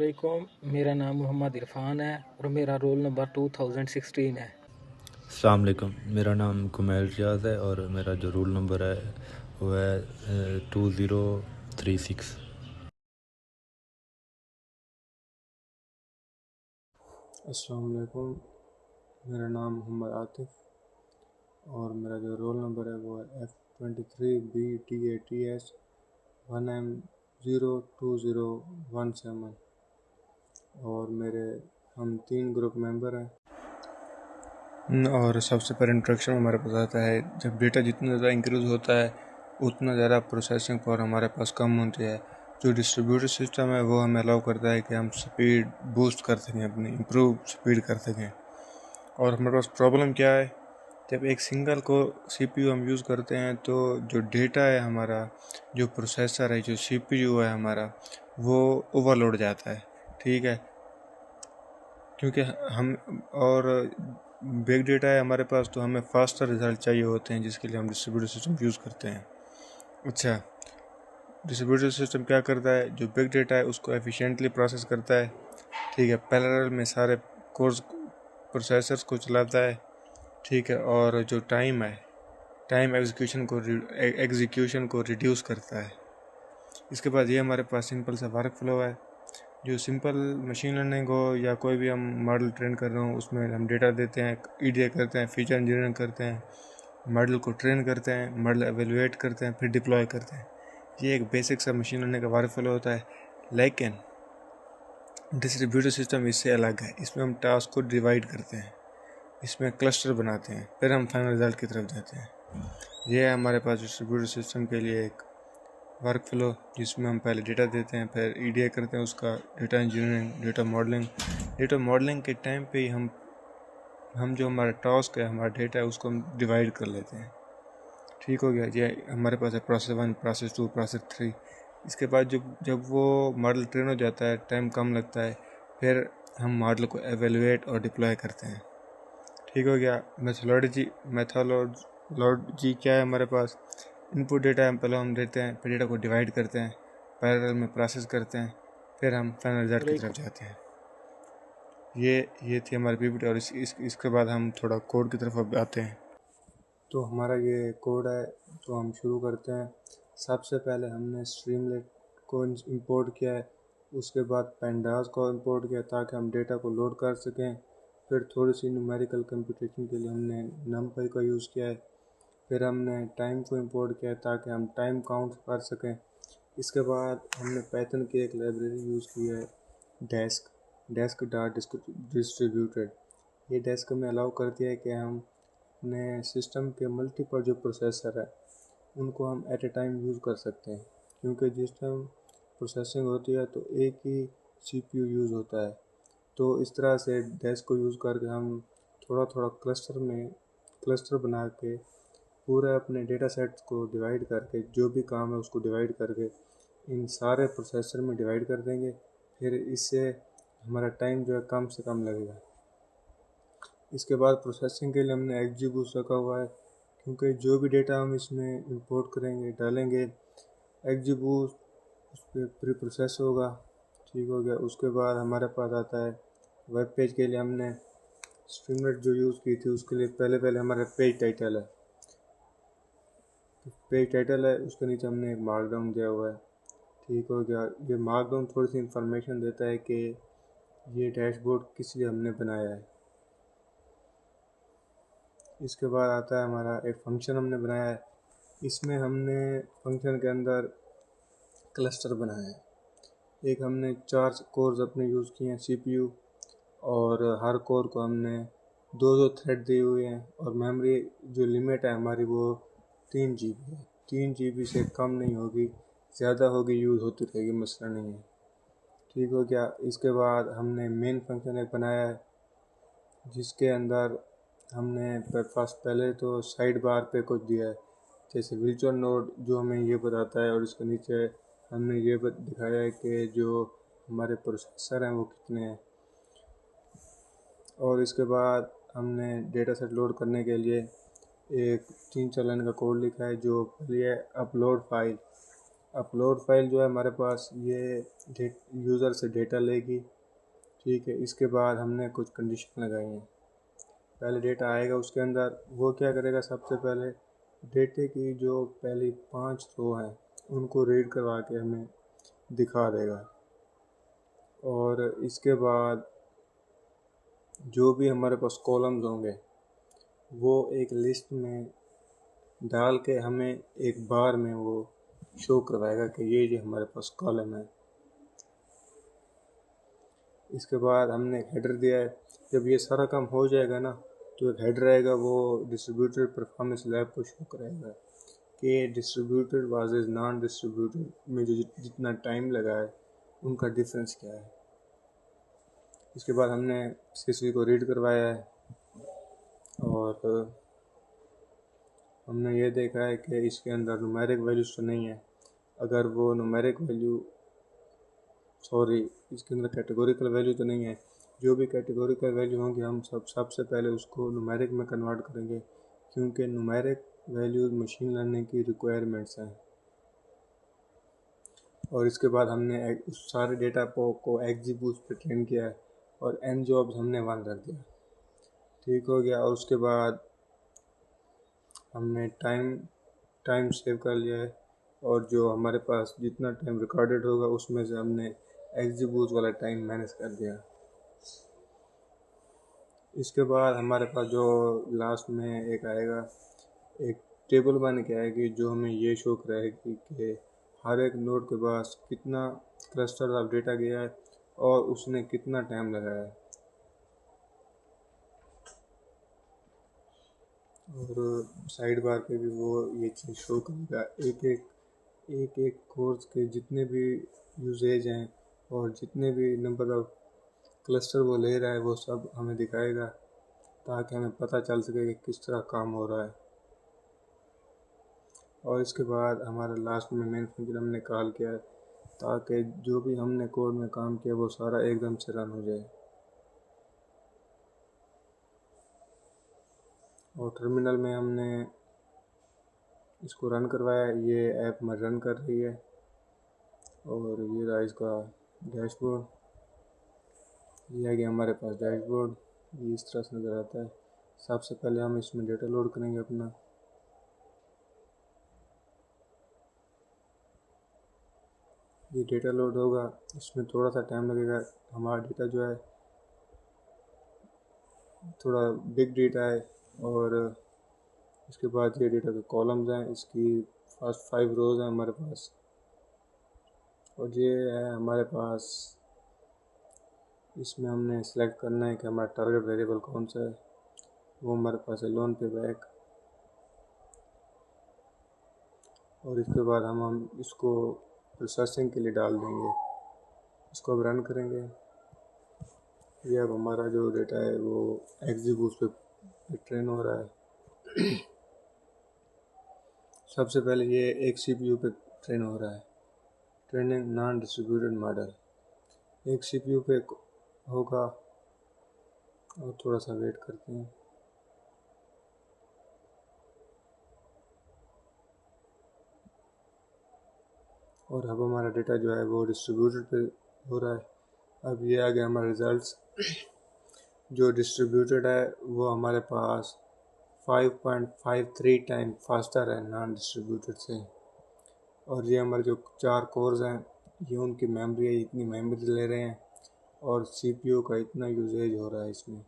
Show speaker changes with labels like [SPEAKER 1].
[SPEAKER 1] वालेकुम, मेरा नाम मोहम्मद इरफान है और मेरा रोल नंबर 2016 है।
[SPEAKER 2] अस्सलाम वालेकुम, मेरा नाम कुमैल रियाज़ है और मेरा जो रोल नंबर है वो है 2036।
[SPEAKER 3] अस्सलाम वालेकुम, मेरा नाम मोहम्मद आतिफ़ और मेरा जो रोल नंबर है वो है F23BTATS 1M02017 और हम 3 ग्रुप मेंबर हैं। और सबसे पहले इंट्रोडक्शन हमारे पास आता है, जब डेटा जितना ज़्यादा इंक्रीज़ होता है उतना ज़्यादा प्रोसेसिंग पावर हमारे पास कम होती है। जो डिस्ट्रीब्यूटेड सिस्टम है वो हमें अलाउ करता है कि हम स्पीड बूस्ट कर सकें, अपनी इम्प्रूव स्पीड कर सकें। और हमारे पास प्रॉब्लम क्या है, जब एक सिंगल को CPU हम यूज़ करते हैं तो जो डेटा है हमारा, जो प्रोसेसर है, जो CPU है हमारा, वो ओवरलोड जाता है। ठीक है, क्योंकि हम और बिग डेटा है हमारे पास तो हमें फास्टर रिजल्ट चाहिए होते हैं, जिसके लिए हम डिस्ट्रीब्यूटेड सिस्टम यूज़ करते हैं। अच्छा, डिस्ट्रीब्यूटेड सिस्टम क्या करता है, जो बिग डेटा है उसको एफिशिएंटली प्रोसेस करता है। ठीक है, पैरेलल में सारे कोर्स प्रोसेसर्स को चलाता है। ठीक है, और जो टाइम है, टाइम एग्जीक्यूशन को रिड्यूस करता है। इसके बाद ये हमारे पास सिंपल सा वर्क फ्लो है। जो सिंपल मशीन लर्निंग हो या कोई भी हम मॉडल ट्रेन कर रहे हो, उसमें हम डेटा देते हैं, EDA करते हैं, फीचर इंजीनियरिंग करते हैं, मॉडल को ट्रेन करते हैं, मॉडल एवेलुएट करते हैं, फिर डिप्लॉय करते हैं। ये एक बेसिक सा मशीन लर्निंग का वर्क फ्लो होता है। लेकिन डिस्ट्रीब्यूटेड सिस्टम इससे अलग है। इसमें हम टास्क को डिवाइड करते हैं, इसमें क्लस्टर बनाते हैं, फिर हम फाइनल रिजल्ट की तरफ जाते हैं। ये है हमारे पास डिस्ट्रीब्यूटेड सिस्टम के लिए एक वर्क फ्लो, जिसमें हम पहले डेटा देते हैं, फिर EDA करते हैं उसका, डेटा इंजीनियरिंग, डेटा मॉडलिंग के टाइम पे ही हम जो हमारा टास्क है, हमारा डेटा है, उसको हम डिवाइड कर लेते हैं। ठीक हो गया, ये हमारे पास है प्रोसेस 1, प्रोसेस 2, प्रोसेस 3। इसके बाद जब वो मॉडल ट्रेन हो जाता है, टाइम कम लगता है, फिर हम मॉडल को एवेलुएट और डिप्लॉय करते हैं। ठीक हो गया। मैथोलॉजी क्या है हमारे पास, इनपुट डेटा हम पहले देते हैं, फिर डेटा को डिवाइड करते हैं, पैरेलल में प्रोसेस करते हैं, फिर हम फाइनल रिजल्ट की तरफ जाते हैं। ये थी हमारी PPT और इसके बाद हम थोड़ा कोड की तरफ आते हैं। तो हमारा ये कोड है, तो हम शुरू करते हैं। सबसे पहले हमने स्ट्रीमलेट को इंपोर्ट किया है, उसके बाद पेंडास को इंपोर्ट किया ताकि हम डेटा को लोड कर सकें। फिर थोड़ी सी न्यूमेरिकल कंप्यूटेशन के लिए हमने numpy का यूज़ किया है। फिर हमने टाइम को इंपोर्ट किया है ताकि हम टाइम काउंट कर सकें। इसके बाद हमने पाइथन की एक लाइब्रेरी यूज़ की है, डेस्क डॉट डिस्ट्रीब्यूटेड। ये डेस्क हमें अलाउ करती है कि हम अपने सिस्टम के मल्टीपल जो प्रोसेसर है उनको हम एट ए टाइम यूज़ कर सकते हैं, क्योंकि जिस टाइम प्रोसेसिंग होती है तो एक ही CPU यूज़ होता है। तो इस तरह से डेस्क को यूज़ करके हम थोड़ा थोड़ा क्लस्टर बना के पूरे अपने डेटा सेट को डिवाइड करके, जो भी काम है उसको डिवाइड करके इन सारे प्रोसेसर में डिवाइड कर देंगे। फिर इससे हमारा टाइम जो है कम से कम लगेगा। इसके बाद प्रोसेसिंग के लिए हमने XGBoost रखा हुआ है, क्योंकि जो भी डेटा हम इसमें इंपोर्ट करेंगे, डालेंगे, XGBoost उस पर प्री प्रोसेस होगा। ठीक हो गया। उसके बाद हमारे पास आता है वेब पेज के लिए हमने स्ट्रीमलेट जो यूज़ की थी, उसके लिए पहले हमारा पेज टाइटल है, उसके नीचे हमने एक मार्कडाउन दिया हुआ है। ठीक हो गया। ये मार्कडाउन थोड़ी सी इंफॉर्मेशन देता है कि ये डैशबोर्ड किस लिए हमने बनाया है। इसके बाद आता है हमारा एक फंक्शन हमने बनाया है, इसमें हमने फंक्शन के अंदर क्लस्टर बनाया है। एक हमने 4 कोर्स अपने यूज़ किए हैं CPU, और हर कोर को हमने 2 थ्रेड दिए हुए हैं, और मेमोरी जो लिमिट है हमारी वो 3 GB है। 3 GB से कम नहीं होगी, ज़्यादा होगी यूज़ होती रहेगी, मसला नहीं है। ठीक हो गया। इसके बाद हमने मेन फंक्शन एक बनाया है, जिसके अंदर हमने पहले तो साइड बार पे कुछ दिया है, जैसे वर्चुअल नोड जो हमें ये बताता है, और इसके नीचे हमने ये दिखाया है कि जो हमारे प्रोसेसर हैं वो कितने हैं। और इसके बाद हमने डेटा सेट लोड करने के लिए एक 3-4 लाइन का कोड लिखा है, जो पहले है अपलोड फाइल, अपलोड फाइल जो है हमारे पास ये यूज़र से डेटा लेगी, ठीक है। इसके बाद हमने कुछ कंडीशन लगाई हैं। पहले डेटा आएगा, उसके अंदर वो क्या करेगा, सबसे पहले डेटे की जो पहली 5 रो हैं उनको रीड करवा के हमें दिखा देगा। और इसके बाद जो भी हमारे पास कॉलम्स होंगे वो एक लिस्ट में डाल के हमें एक बार में वो शो करवाएगा कि ये हमारे पास कॉलम है। इसके बाद हमने एक हेडर दिया है। जब ये सारा काम हो जाएगा ना, तो एक हेडर आएगा, वो डिस्ट्रीब्यूटेड परफॉर्मेंस लैब को शो कराएगा कि डिस्ट्रीब्यूटेड वर्सेस नॉन डिस्ट्रीब्यूटेड में जो जितना टाइम लगा है उनका डिफरेंस क्या है। इसके बाद हमने CSV को रीड करवाया है और हमने ये देखा है कि इसके अंदर न्यूमेरिक वैल्यूज़ तो नहीं है। अगर वो न्यूमेरिक वैल्यू इसके अंदर कैटेगोरिकल वैल्यू तो नहीं है। जो भी कैटेगोरिकल वैल्यू होंगी हम सबसे पहले उसको न्यूमेरिक में कन्वर्ट करेंगे, क्योंकि न्यूमेरिक वैल्यूज मशीन लर्निंग की रिक्वायरमेंट्स हैं। और इसके बाद हमने उस सारे डेटा को XGBoost पे ट्रेन किया है और n जॉब्स हमने 1 रख दिया, ठीक हो गया। और उसके बाद हमने टाइम सेव कर लिया है और जो हमारे पास जितना टाइम रिकॉर्डेड होगा उसमें से हमने XGBoost वाला टाइम मैनेज कर दिया। इसके बाद हमारे पास जो लास्ट में एक आएगा, एक टेबल बन के आएगी जो हमें ये शो कराएगी कि हर एक नोड के पास कितना क्लस्टर ऑफ डेटा गया है और उसने कितना टाइम लगाया है। और साइड बार पे भी वो ये चीज़ शो करेगा, एक कोर्स के जितने भी यूजेज हैं और जितने भी नंबर ऑफ क्लस्टर वो ले रहा है वो सब हमें दिखाएगा, ताकि हमें पता चल सके कि किस तरह काम हो रहा है। और इसके बाद हमारा लास्ट में मेन फंक्शन हमने कॉल किया है, ताकि जो भी हमने कोड में काम किया वो सारा एकदम से रन हो जाए। और टर्मिनल में हमने इसको रन करवाया, ये ऐप में रन कर रही है। और ये रहा इसका डैशबोर्ड, ये आ गया हमारे पास डैशबोर्ड, ये इस तरह से नज़र आता है। सबसे पहले हम इसमें डेटा लोड करेंगे अपना। ये डेटा लोड होगा, इसमें थोड़ा सा टाइम लगेगा। हमारा डेटा जो है थोड़ा बिग डेटा है और इसके बाद ये डेटा के कॉलम्स हैं, इसकी फर्स्ट 5 रोज़ हैं हमारे पास। और ये है हमारे पास, इसमें हमने सेलेक्ट करना है कि हमारा टारगेट वेरिएबल कौन सा है। वो हमारे पास है लोन पे बैक। और इसके बाद हम इसको प्रोसेसिंग के लिए डाल देंगे। इसको अब रन करेंगे। ये अब हमारा जो डेटा है वो XGBoost पे ट्रेन हो रहा है। सबसे पहले ये एक CPU पे ट्रेन हो रहा है, ट्रेनिंग नॉन डिस्ट्रीब्यूटेड मॉडल। एक CPU पे होगा और थोड़ा सा वेट करते हैं। और अब हमारा डेटा जो है वो डिस्ट्रीब्यूटेड पे हो रहा है। अब ये आ गया हमारा रिजल्ट्स। जो डिस्ट्रीब्यूटेड है वो हमारे पास 5.53 टाइम फास्टर है नॉन डिस्ट्रीब्यूटेड से। और ये हमारे जो 4 कोर्स हैं ये उनकी मेमोरी है, इतनी मेमोरी ले रहे हैं और CPU का इतना यूजेज हो रहा है इसमें।